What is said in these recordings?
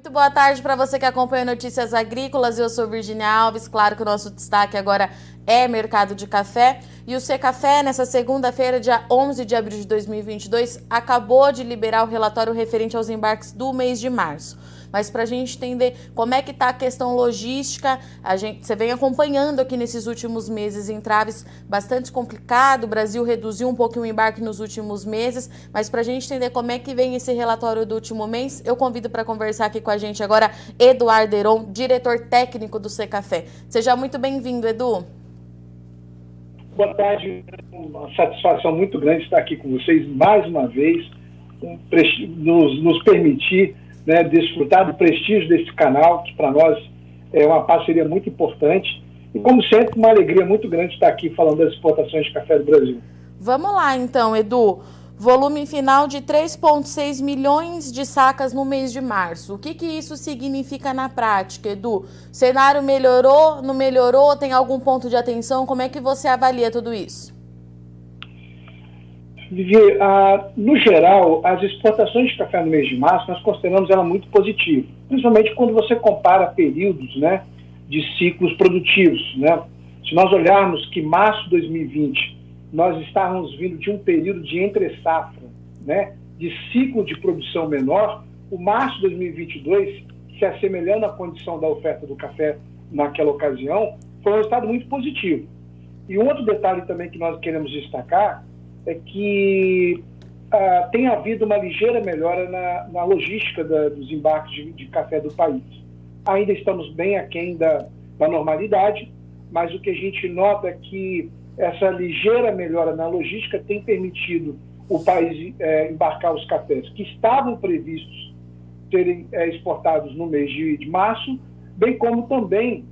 Muito boa tarde para você que acompanha Notícias Agrícolas. Eu sou Virginia Alves. Claro que o nosso destaque agora é mercado de café. E o Secafé, nessa segunda-feira, dia 11 de abril de 2022, acabou de liberar o relatório referente aos embarques do mês de março. Mas para a gente entender como é que está a questão logística, você vem acompanhando aqui nesses últimos meses entraves bastante complicado. O Brasil reduziu um pouquinho o embarque nos últimos meses, mas para a gente entender como é que vem esse relatório do último mês, eu convido para conversar aqui com a gente agora Eduardo Heron, diretor técnico do Secafé. Seja muito bem-vindo, Edu. Boa tarde, uma satisfação muito grande estar aqui com vocês mais uma vez, nos permitir, né, desfrutar do prestígio desse canal, que para nós é uma parceria muito importante. E, como sempre, uma alegria muito grande estar aqui falando das exportações de café do Brasil. Vamos lá, então, Edu. Volume final de 3,6 milhões de sacas no mês de março. O que isso significa na prática, Edu? O cenário melhorou, não melhorou? Tem algum ponto de atenção? Como é que você avalia tudo isso? Vivi, no geral, as exportações de café no mês de março, nós consideramos ela muito positiva, principalmente quando você compara períodos, né, de ciclos produtivos, né? Se nós olharmos que março de 2020, nós estávamos vindo de um período de entre-safra, né, de ciclo de produção menor, o março de 2022, se assemelhando à condição da oferta do café naquela ocasião, foi um resultado muito positivo. E um outro detalhe também que nós queremos destacar é que tem havido uma ligeira melhora na logística dos embarques de café do país. Ainda estamos bem aquém da normalidade, mas o que a gente nota é que essa ligeira melhora na logística tem permitido o país embarcar os cafés que estavam previstos serem exportados no mês de março, bem como também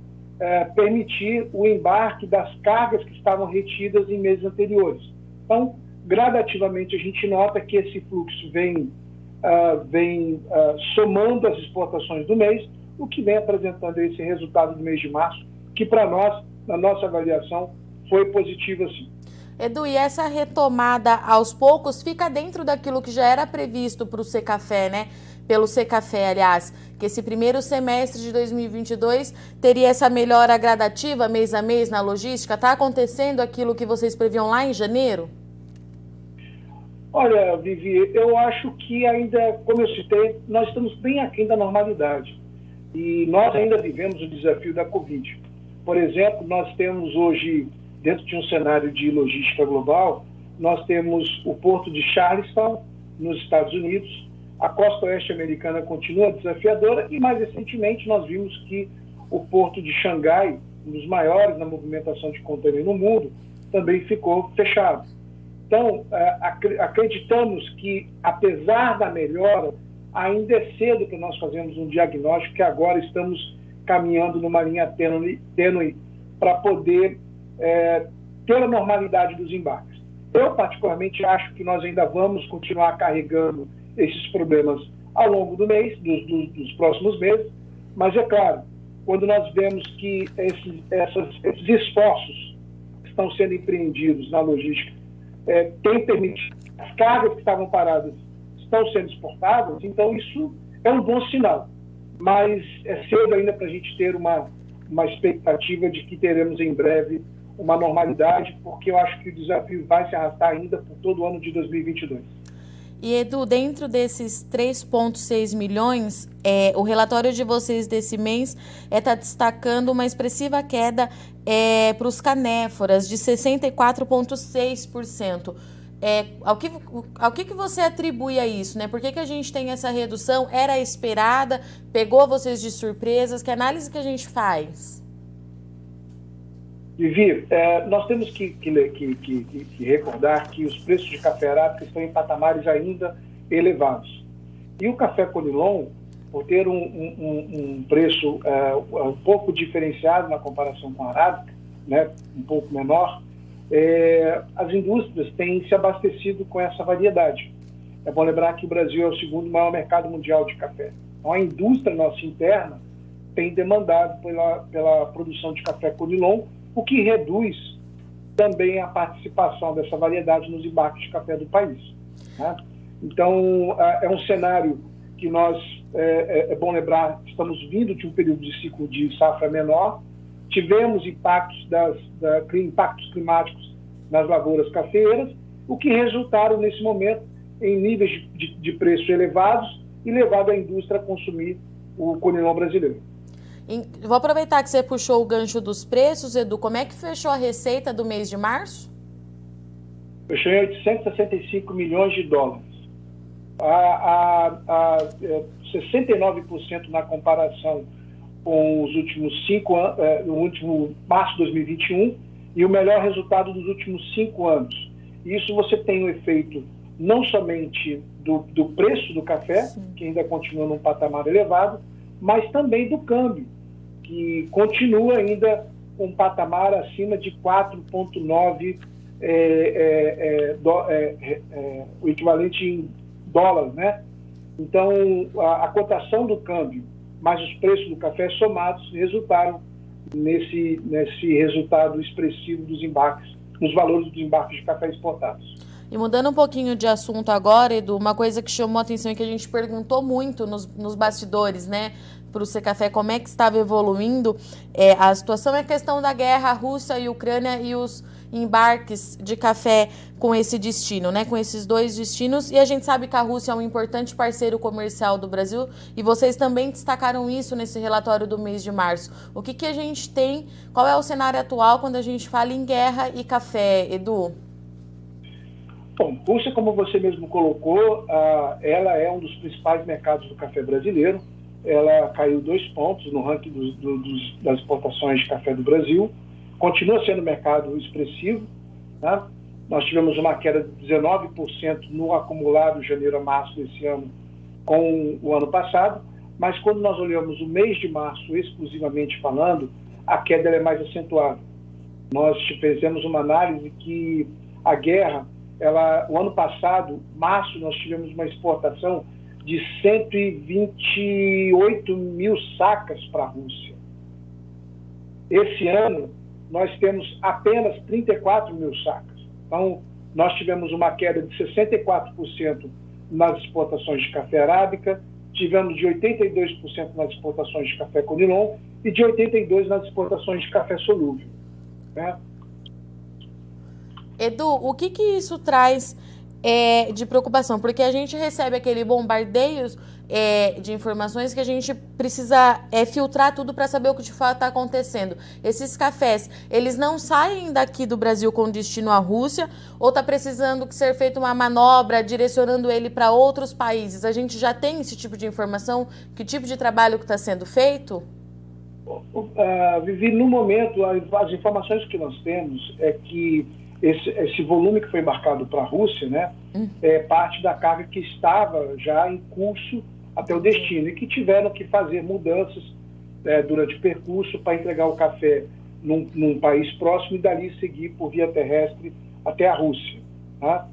permitir o embarque das cargas que estavam retidas em meses anteriores. Então, gradativamente, a gente nota que esse fluxo vem somando as exportações do mês, o que vem apresentando esse resultado do mês de março, que para nós, na nossa avaliação, foi positivo sim. Edu, e essa retomada aos poucos fica dentro daquilo que já era previsto para o Secafé, né? Pelo Secafé, aliás, que esse primeiro semestre de 2022 teria essa melhora gradativa, mês a mês, na logística? Está acontecendo aquilo que vocês previam lá em janeiro? Olha, Vivi, eu acho que ainda, como eu citei, nós estamos bem aquém da normalidade. E nós ainda vivemos o desafio da Covid. Por exemplo, nós temos hoje, dentro de um cenário de logística global, nós temos o porto de Charleston, nos Estados Unidos, a costa oeste americana continua desafiadora e, mais recentemente, nós vimos que o porto de Xangai, um dos maiores na movimentação de contêiner no mundo, também ficou fechado. Então, acreditamos que, apesar da melhora, ainda é cedo para nós fazermos um diagnóstico, que agora estamos caminhando numa linha tênue para poder ter a normalidade dos embarques. Eu, particularmente, acho que nós ainda vamos continuar carregando esses problemas ao longo do mês, dos próximos meses, mas é claro, quando nós vemos que esses esforços que estão sendo empreendidos na logística têm permitido, as cargas que estavam paradas estão sendo exportadas, então isso é um bom sinal. Mas é cedo ainda para a gente ter uma expectativa de que teremos em breve uma normalidade, porque eu acho que o desafio vai se arrastar ainda por todo o ano de 2022. E, Edu, dentro desses 3,6 milhões, o relatório de vocês desse mês está destacando uma expressiva queda para os canéforas, de 64,6%. Ao que você atribui a isso, né? Por que a gente tem essa redução? Era esperada? Pegou vocês de surpresas? Que análise que a gente faz? Vivi, nós temos que recordar que os preços de café arábica estão em patamares ainda elevados. E o café Conilon, por ter um preço um pouco diferenciado na comparação com a arábica, né, um pouco menor, as indústrias têm se abastecido com essa variedade. É bom lembrar que o Brasil é o segundo maior mercado mundial de café. Então, a indústria nossa interna tem demandado pela produção de café Conilon, o que reduz também a participação dessa variedade nos embarques de café do país, né? Então, é um cenário que nós, é bom lembrar, estamos vindo de um período de ciclo de safra menor, tivemos impactos climáticos nas lavouras cafeeiras, o que resultaram, nesse momento, em níveis de preço elevados e levado a indústria a consumir o conilon brasileiro. Vou aproveitar que você puxou o gancho dos preços, Edu. Como é que fechou a receita do mês de março? Fechou em 865 milhões de dólares. A 69% na comparação com os últimos 5 anos, no último março de 2021, e o melhor resultado dos últimos 5 anos. Isso você tem um efeito não somente do preço do café, que ainda continua num patamar elevado, mas também do câmbio, que continua ainda um patamar acima de 4,9, o equivalente em dólares, né? Então, a cotação do câmbio mais os preços do café somados resultaram nesse resultado expressivo dos embarques, nos valores dos embarques de café exportados. E mudando um pouquinho de assunto agora, Edu, uma coisa que chamou a atenção e que a gente perguntou muito nos bastidores, né, para o Secafé, como é que estava evoluindo a situação, é a questão da guerra, a Rússia e a Ucrânia e os embarques de café com esse destino, né, com esses dois destinos. E a gente sabe que a Rússia é um importante parceiro comercial do Brasil e vocês também destacaram isso nesse relatório do mês de março. O que a gente tem, qual é o cenário atual quando a gente fala em guerra e café, Edu? Bom, Rússia, como você mesmo colocou, ela é um dos principais mercados do café brasileiro. Ela caiu 2 pontos no ranking das exportações de café do Brasil. Continua sendo um mercado expressivo, né? Nós tivemos uma queda de 19% no acumulado de janeiro a março desse ano com o ano passado, mas quando nós olhamos o mês de março exclusivamente falando, a queda é mais acentuada. Nós fizemos uma análise que a guerra, o ano passado, março, nós tivemos uma exportação de 128 mil sacas para a Rússia. Esse ano, nós temos apenas 34 mil sacas. Então, nós tivemos uma queda de 64% nas exportações de café arábica, tivemos de 82% nas exportações de café conilon e de 82% nas exportações de café solúvel, né? Edu, o que isso traz de preocupação? Porque a gente recebe aquele bombardeio de informações que a gente precisa filtrar tudo para saber o que de fato está acontecendo. Esses cafés, eles não saem daqui do Brasil com destino à Rússia ou está precisando ser feita uma manobra direcionando ele para outros países? A gente já tem esse tipo de informação? Que tipo de trabalho que está sendo feito? Vivi, no momento, as informações que nós temos é que esse volume que foi embarcado para a Rússia, né, é parte da carga que estava já em curso até o destino e que tiveram que fazer mudanças durante o percurso para entregar o café num país próximo e dali seguir por via terrestre até a Rússia, tá?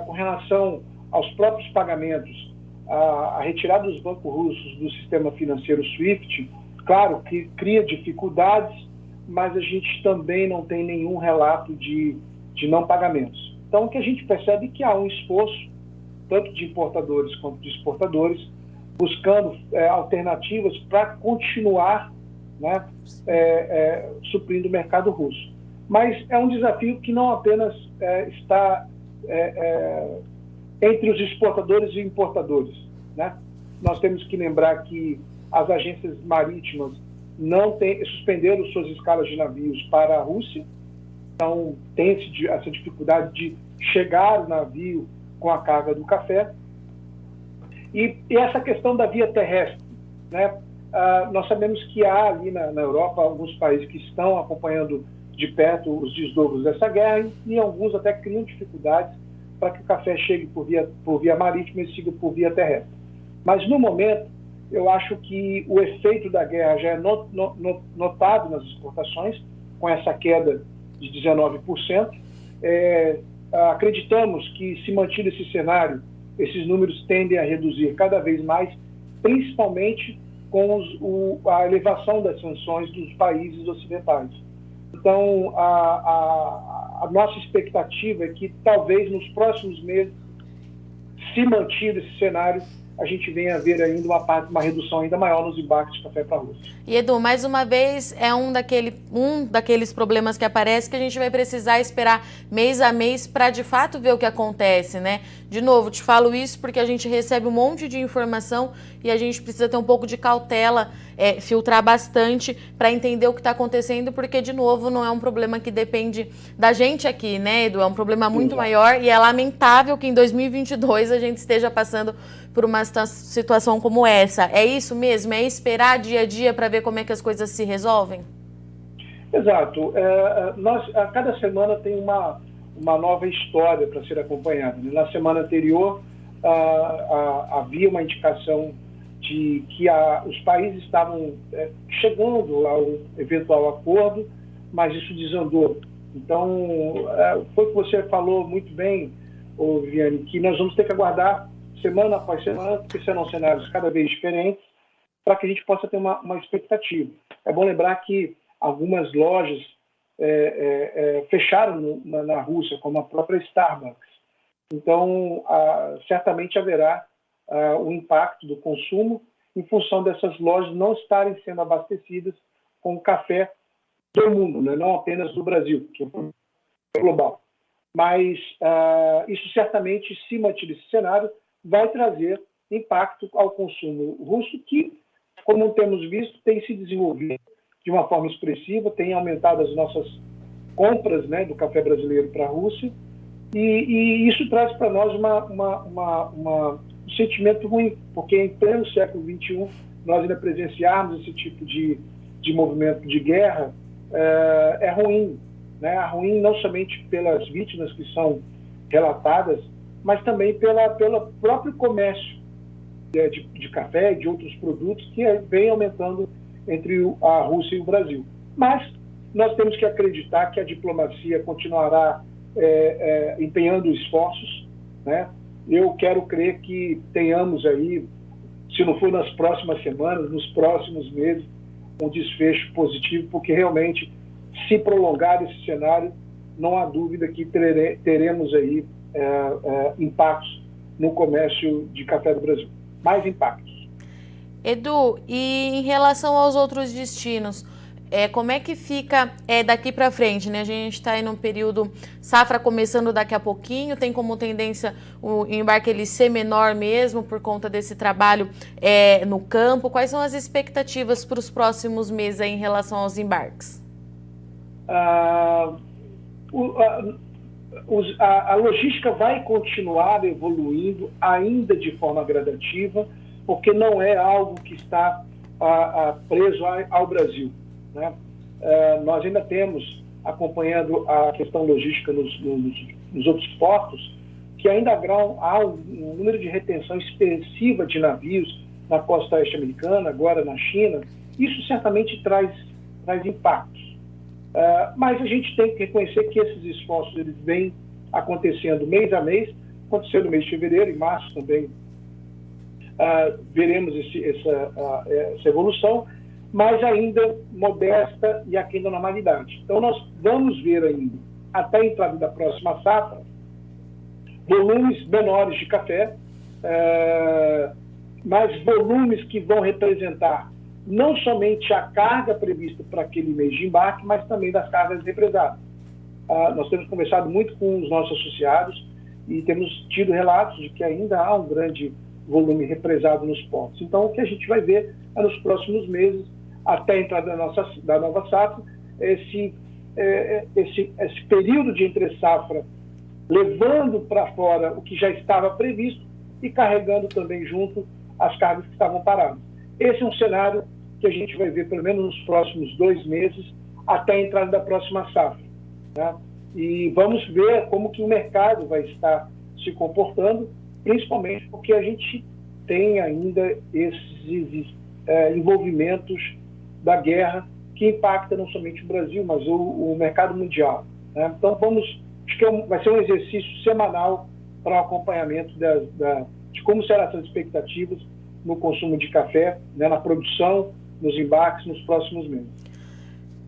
Com relação aos próprios pagamentos, a retirada dos bancos russos do sistema financeiro SWIFT, claro que cria dificuldades, mas a gente também não tem nenhum relato de não pagamentos. Então, o que a gente percebe é que há um esforço, tanto de importadores quanto de exportadores, buscando alternativas para continuar, né, suprindo o mercado russo. Mas é um desafio que não apenas está entre os exportadores e importadores, né? Nós temos que lembrar que as agências marítimas suspenderam suas escalas de navios para a Rússia, então tem essa dificuldade de chegar o navio com a carga do café. E essa questão da via terrestre, né? Nós sabemos que há ali na Europa alguns países que estão acompanhando de perto os desdobros dessa guerra e alguns até criam dificuldades para que o café chegue por via marítima e siga por via terrestre. Mas no momento, eu acho que o efeito da guerra já é notado nas exportações, com essa queda de 19%. Acreditamos que, se mantido esse cenário, esses números tendem a reduzir cada vez mais, principalmente com a elevação das sanções dos países ocidentais. Então, a nossa expectativa é que, talvez, nos próximos meses, se mantido esse cenário, a gente venha a ver ainda uma redução ainda maior nos embarques de café para a Rússia. E Edu, mais uma vez, é um daqueles problemas que aparece que a gente vai precisar esperar mês a mês para de fato ver o que acontece, né? De novo, te falo isso porque a gente recebe um monte de informação e a gente precisa ter um pouco de cautela, filtrar bastante para entender o que está acontecendo, porque, de novo, não é um problema que depende da gente aqui, né, Edu? É um problema muito maior e é lamentável que em 2022 a gente esteja passando por uma situação como essa. É isso mesmo? É esperar dia a dia para ver como é que as coisas se resolvem? Exato. Nós, a cada semana tem uma nova história para ser acompanhada. Na semana anterior, havia uma indicação de que os países estavam chegando a um eventual acordo, mas isso desandou. Então, foi o que você falou muito bem, Viviane, que nós vamos ter que aguardar semana após semana, porque serão cenários cada vez diferentes, para que a gente possa ter uma expectativa. É bom lembrar que algumas lojas fecharam na Rússia, como a própria Starbucks. Então, certamente haverá o impacto do consumo em função dessas lojas não estarem sendo abastecidas com o café do mundo, né? Não apenas do Brasil, que é global. Mas isso certamente, se mantiver esse cenário, vai trazer impacto ao consumo russo, que, como temos visto, tem se desenvolvido de uma forma expressiva, tem aumentado as nossas compras, né, do café brasileiro para a Rússia, e isso traz para nós um sentimento ruim, porque em pleno século XXI nós ainda presenciarmos esse tipo de movimento de guerra é ruim, né? É ruim não somente pelas vítimas que são relatadas, mas também pelo próprio comércio de café e de outros produtos que vem aumentando entre a Rússia e o Brasil. Mas nós temos que acreditar que a diplomacia continuará empenhando esforços, né? Eu quero crer que tenhamos aí, se não for nas próximas semanas, nos próximos meses, um desfecho positivo, porque realmente, se prolongar esse cenário, não há dúvida que teremos aí impactos no comércio de café do Brasil. Mais impactos. Edu, e em relação aos outros destinos, como é que fica daqui para frente, né? A gente está aí num período safra começando daqui a pouquinho, tem como tendência o embarque ele ser menor mesmo por conta desse trabalho no campo. Quais são as expectativas para os próximos meses aí em relação aos embarques? A logística vai continuar evoluindo, ainda de forma gradativa, porque não é algo que está preso ao Brasil, né? Nós ainda temos, acompanhando a questão logística nos outros portos, que ainda há um número de retenção expressiva de navios na costa oeste americana, agora na China. Isso certamente traz impactos. Mas a gente tem que reconhecer que esses esforços eles vêm acontecendo mês a mês. Aconteceu no mês de fevereiro, em março também veremos essa evolução, mas ainda modesta e aquém da normalidade. Então nós vamos ver ainda, até a entrada da próxima safra, volumes menores de café, mas volumes que vão representar não somente a carga prevista para aquele mês de embarque, mas também das cargas represadas. Nós temos conversado muito com os nossos associados e temos tido relatos de que ainda há um grande volume represado nos portos. Então, o que a gente vai ver nos próximos meses, até a entrada da nova safra, esse período de entre-safra levando para fora o que já estava previsto e carregando também junto as cargas que estavam paradas. Esse é um cenário que a gente vai ver pelo menos nos próximos 2 meses, até a entrada da próxima safra, né? E vamos ver como que o mercado vai estar se comportando, principalmente porque a gente tem ainda esses envolvimentos da guerra que impacta não somente o Brasil, mas o mercado mundial, né? Então acho que vai ser um exercício semanal para o acompanhamento de como serão essas expectativas no consumo de café, né, na produção, nos embarques, nos próximos meses.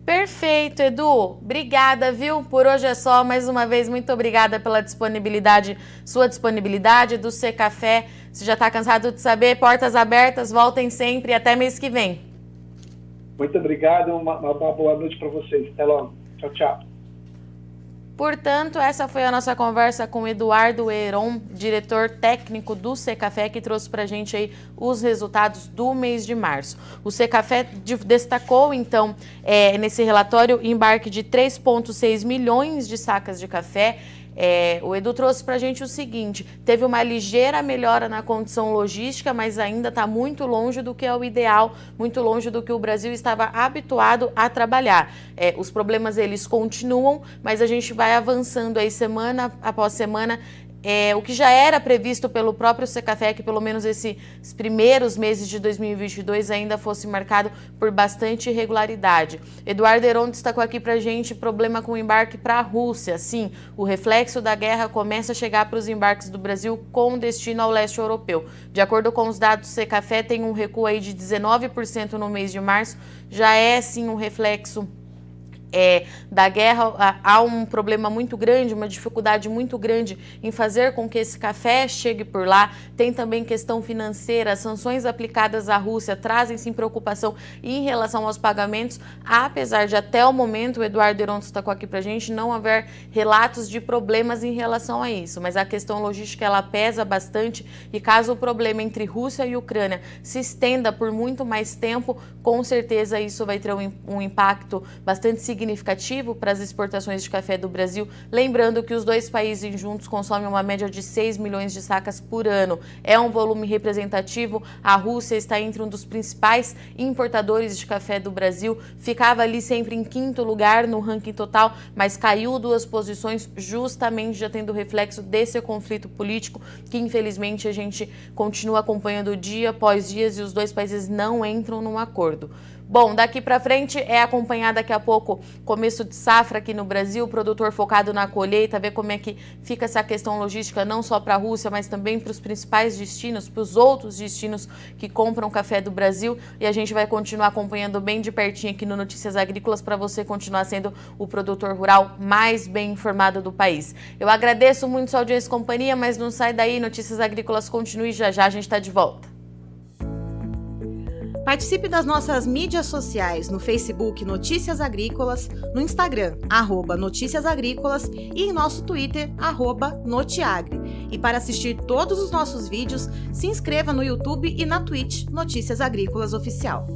Perfeito, Edu. Obrigada, viu? Por hoje é só. Mais uma vez, muito obrigada pela disponibilidade, sua disponibilidade, do Secafé, Se já está cansado de saber, portas abertas, voltem sempre e até mês que vem. Muito obrigado, uma boa noite para vocês. Até logo. Tchau, tchau. Portanto, essa foi a nossa conversa com Eduardo Heron, diretor técnico do Secafé, que trouxe para a gente aí os resultados do mês de março. O Secafé destacou, então, nesse relatório, embarque de 3,6 milhões de sacas de café. O Edu trouxe para a gente o seguinte: teve uma ligeira melhora na condição logística, mas ainda está muito longe do que é o ideal, muito longe do que o Brasil estava habituado a trabalhar. Os problemas eles continuam, mas a gente vai avançando aí semana após semana. O que já era previsto pelo próprio Secafé, que pelo menos esses primeiros meses de 2022 ainda fosse marcado por bastante irregularidade. Eduardo Heron destacou aqui pra gente problema com o embarque para a Rússia. Sim, o reflexo da guerra começa a chegar para os embarques do Brasil com destino ao leste europeu. De acordo com os dados do Secafé, tem um recuo aí de 19% no mês de março. Já é sim um reflexo da guerra. Há um problema muito grande, uma dificuldade muito grande em fazer com que esse café chegue por lá. Tem também questão financeira, as sanções aplicadas à Rússia trazem sim preocupação em relação aos pagamentos, apesar de até o momento, o Eduardo Heron destacou aqui pra gente, não haver relatos de problemas em relação a isso, mas a questão logística ela pesa bastante e caso o problema entre Rússia e Ucrânia se estenda por muito mais tempo, com certeza isso vai ter um impacto bastante significativo para as exportações de café do Brasil, lembrando que os dois países juntos consomem uma média de 6 milhões de sacas por ano. É um volume representativo. A Rússia está entre um dos principais importadores de café do Brasil, ficava ali sempre em 5º lugar no ranking total, mas caiu 2 posições justamente já tendo reflexo desse conflito político que infelizmente a gente continua acompanhando dia após dia e os dois países não entram num acordo. Bom, daqui para frente é acompanhar daqui a pouco começo de safra aqui no Brasil, o produtor focado na colheita, ver como é que fica essa questão logística não só para a Rússia, mas também para os principais destinos, para os outros destinos que compram café do Brasil, e a gente vai continuar acompanhando bem de pertinho aqui no Notícias Agrícolas para você continuar sendo o produtor rural mais bem informado do país. Eu agradeço muito sua audiência e companhia, mas não sai daí, Notícias Agrícolas continue, já a gente está de volta. Participe das nossas mídias sociais no Facebook Notícias Agrícolas, no Instagram @Notícias Agrícolas e em nosso Twitter @Notiagre. E para assistir todos os nossos vídeos, se inscreva no YouTube e na Twitch Notícias Agrícolas Oficial.